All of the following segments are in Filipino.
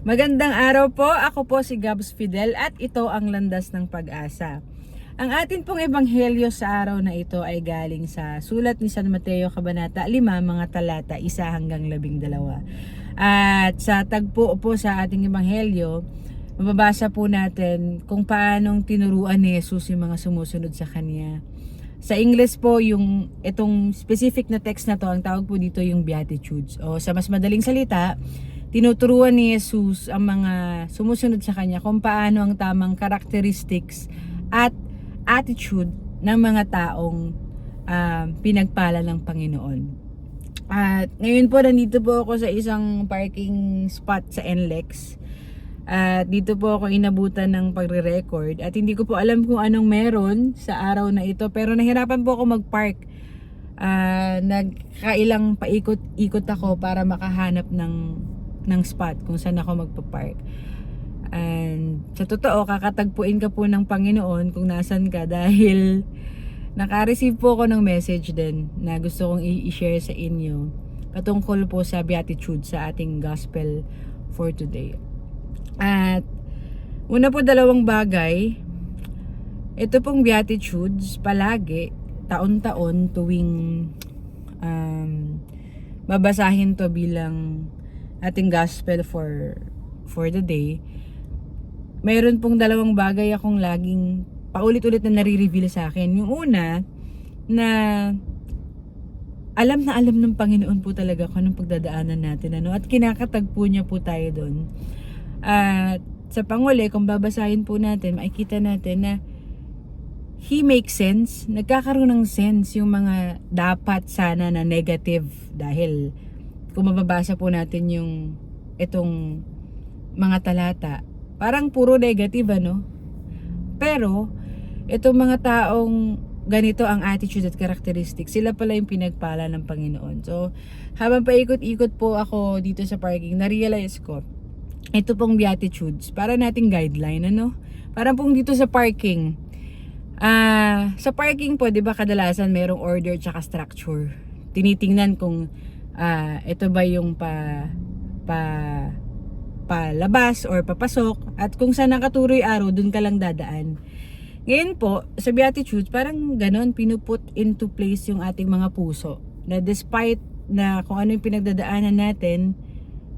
Magandang araw po, ako po si Gabs Fidel at ito ang Landas ng Pag-asa. Ang atin pong ebanghelyo sa araw na ito ay galing sa sulat ni San Mateo Kabanata 5, mga talata 1 hanggang 12. At sa tagpo po sa ating ebanghelyo, mababasa po natin kung paanong tinuruan ni Jesus yung mga sumusunod sa Kanya. Sa English po, yung itong specific na text na to, ang tawag po dito yung Beatitudes. O sa mas madaling salita, tinuturuan ni Jesus ang mga sumusunod sa Kanya kung paano ang tamang characteristics at attitude ng mga taong pinagpala ng Panginoon. At ngayon po, nandito po ako sa isang parking spot sa NLEX. At dito po ako inabutan ng pagre-record at hindi ko po alam kung anong meron sa araw na ito, pero nahirapan po ako mag-park. Nagkailang paikot-ikot ako para makahanap ng spot kung saan ako magpa-park. And sa totoo, kakatagpuin ka po ng Panginoon kung nasan ka, dahil naka-receive po ako ng message din na gusto kong i-share sa inyo patungkol po sa Beatitude sa ating gospel for today. At una po, dalawang bagay. Ito pong Beatitudes palagi, taon-taon, tuwing babasahin to bilang ating gospel for the day, mayroon pong dalawang bagay akong laging paulit-ulit na nare-reveal sa akin. Yung una, na alam ng Panginoon po talaga kung anong pagdadaanan natin, at kinakatagpo niya po tayo doon. At sa panguli, kung babasahin po natin, makikita natin na He makes sense, nagkakaroon ng sense yung mga dapat sana na negative, dahil kung mababasa po natin yung itong mga talata, parang puro negative, pero itong mga taong ganito ang attitude at characteristics, sila pala yung pinagpala ng Panginoon. So habang paikot-ikot po ako dito sa parking, na-realize ko ito pong Beatitudes para nating guideline, parang pong dito sa parking. Sa parking po, 'di ba, kadalasan merong order tsaka structure. Tinitingnan kung ito ba yung palabas or papasok, at kung saan nakaturoy araw, dun ka lang dadaan. Ngayon po, sa Beatitudes, parang ganon, pinuput into place yung ating mga puso, na despite na kung ano yung pinagdadaanan natin,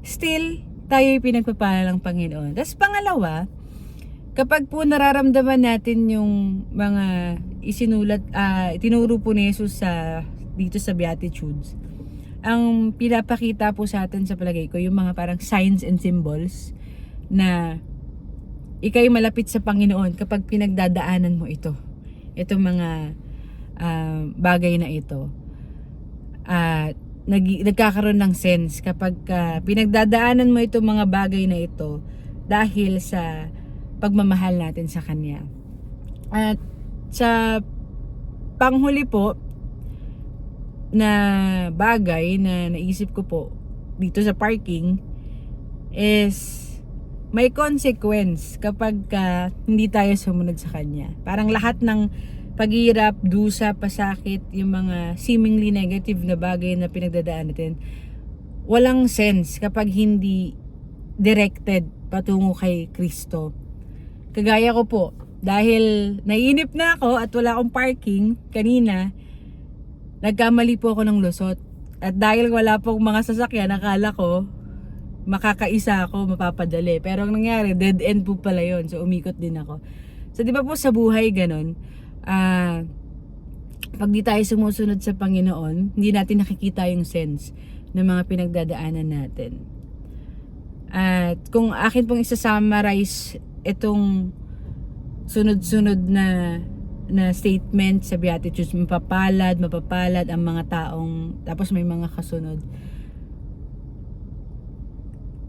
still tayo yung pinagpapala ng Panginoon. Tapos pangalawa, kapag po nararamdaman natin yung mga tinuro po ni Jesus dito sa Beatitudes, ang pinapakita po sa atin, sa palagay ko, yung mga parang signs and symbols na ika'y malapit sa Panginoon kapag pinagdadaanan mo ito. Itong mga bagay na ito. Nagkakaroon ng sense kapag pinagdadaanan mo itong mga bagay na ito dahil sa pagmamahal natin sa Kanya. At sa panghuli po na bagay na naisip ko po dito sa parking is may consequence kapag hindi tayo sumunod sa Kanya. Parang lahat ng paghihirap, dusa, pasakit, yung mga seemingly negative na bagay na pinagdadaan natin, walang sense kapag hindi directed patungo kay Kristo. Kagaya ko po, dahil naiinip na ako at wala akong parking kanina, nagkamali po ako ng lusot. At dahil wala pong mga sasakyan, nakala ko makakaisa ako, mapapadali. Pero ang nangyari, dead end po pala yun. So umikot din ako. So di ba po sa buhay ganun, pag di tayo sumusunod sa Panginoon, hindi natin nakikita yung sense ng mga pinagdadaanan natin. At kung akin pong isa-summarize itong sunod-sunod na statement sa Beatitudes, mapapalad ang mga taong, tapos may mga kasunod.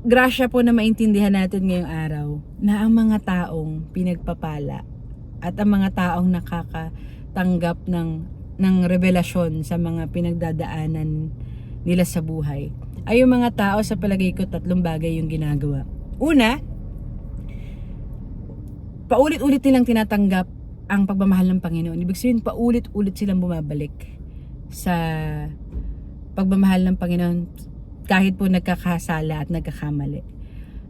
Grasya po na maintindihan natin ngayong araw na ang mga taong pinagpapala at ang mga taong nakakatanggap ng revelasyon sa mga pinagdadaanan nila sa buhay ay yung mga tao, sa palagay ko, 3 bagay yung ginagawa. Una, paulit-ulit nilang tinatanggap ang pagmamahal ng Panginoon. Ibig sabihin, paulit-ulit silang bumabalik sa pagmamahal ng Panginoon kahit po nagkakasala at nagkakamali.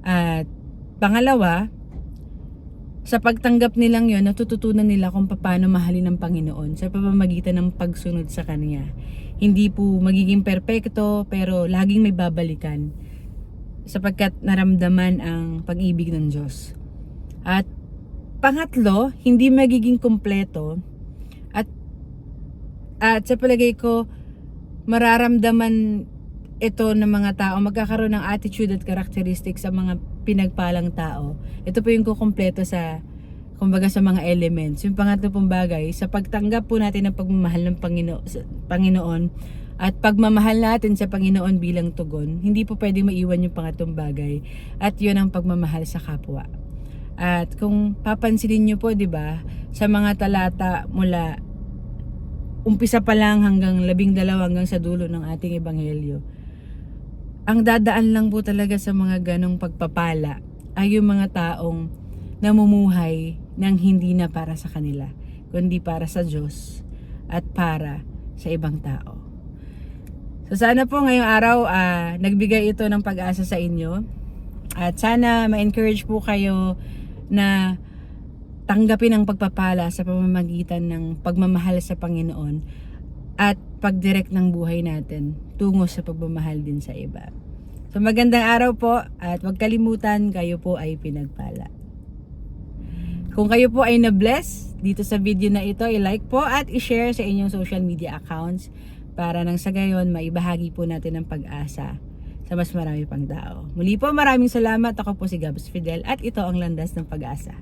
At pangalawa, sa pagtanggap nilang yon, natututunan nila kung paano mahalin ng Panginoon sa pamamagitan ng pagsunod sa Kanya. Hindi po magiging perpekto, pero laging may babalikan sapagkat naramdaman ang pag-ibig ng Diyos. At pangatlo, hindi magiging kumpleto at sa palagay ko, mararamdaman ito ng mga tao, magkakaroon ng attitude at characteristics sa mga pinagpalang tao. Ito po yung kukumpleto sa, kumbaga, sa mga elements. Yung pangatlo pong bagay, sa pagtanggap po natin ng pagmamahal ng Panginoon at pagmamahal natin sa Panginoon bilang tugon, hindi po pwedeng maiwan yung pangatlong bagay. At yun ang pagmamahal sa kapwa. At kung papansinin nyo po, di ba, sa mga talata mula umpisa pa lang hanggang 12 hanggang sa dulo ng ating ebanghelyo, ang dadaan lang po talaga sa mga ganong pagpapala ay yung mga taong namumuhay ng hindi na para sa kanila, kundi para sa Diyos at para sa ibang tao. So sana po ngayong araw nagbigay ito ng pag-asa sa inyo, at sana ma-encourage po kayo na tanggapin ang pagpapala sa pamamagitan ng pagmamahal sa Panginoon at pagdirect ng buhay natin tungo sa pagmamahal din sa iba. So magandang araw po, at huwag kalimutan, kayo po ay pinagpala. Kung kayo po ay na-bless dito sa video na ito, i-like po at i-share sa inyong social media accounts para nang sa gayon maibahagi po natin ang pag-asa sa mas marami pang tao. Muli po, maraming salamat. Ako po si Gabs Fidel at ito ang Landas ng Pag-asa.